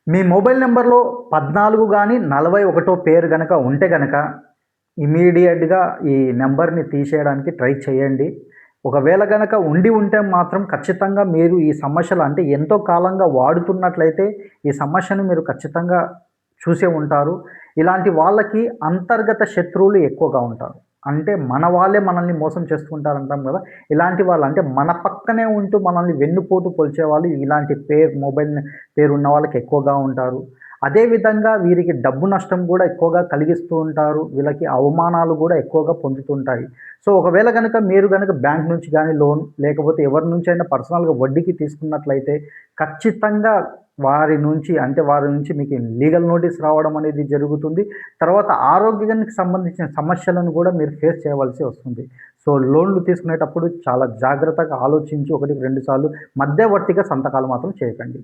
మీ mobile నంబర్‌లో 14 గాని, 41 పేరు గనక ఉంటే గనక ఇమ్మీడియేట్‌గా ఈ నంబర్‌ని తీసేయడానికి ట్రై చేయండి. ఒకవేళ గనక ఉంటే మాత్రం ఖచ్చితంగా మీరు ఈ సమస్యలు అంటే ఎంతో కాలంగా వాడుతున్నట్లయితే ఈ సమస్యను మీరు ఖచ్చితంగా చూసే ఉంటారు. ఇలాంటి వాళ్ళకి అంతర్గత శత్రువులు ఎక్కువగా ఉంటారు. అంటే మన వాళ్ళే మనల్ని మోసం చేస్తూ ఉంటారంటాం గదా! ఇలాంటి వాళ్ళు అంటే మన పక్కనే ఉంటూ మనల్ని వెన్నుపోటు పొడిచేవాళ్ళు ఇలాంటి మొబైల్ పేరున్న వాళ్ళకి ఎక్కువగా ఉంటారు. అదే విధంగా వీరికి డబ్బు నష్టం గూడా ఎక్కువగా కలిగిస్తూ ఉంటారు. వీళ్ళకి అవమానాలు గూడా ఎక్కువగా పొందుతుంటాయి. సో, ఒకవేళ గనక మీరు గనక బ్యాంక్ నుంచి గాని లోన్ లేకపోతే ఎవరి నుంచైనా పర్సనల్‌గా వడ్డీకి తీసుకున్నట్లయితే ఖచ్చితంగా వారి నుంచి మీకు లీగల్ నోటీస్ రావడం అనేది జరుగుతుంది. తర్వాత ఆరోగ్యానికి సంబంధించిన సమస్యలను గూడా మీరు ఫేస్ చేయవలసి వస్తుంది. సో, లోన్‌లు తీసుకునేటప్పుడు చాలా జాగ్రత్తగా ఆలోచించి 1, 2 సార్లు మధ్యవర్తిగా సంతకాలు మాత్రం చేయకండి.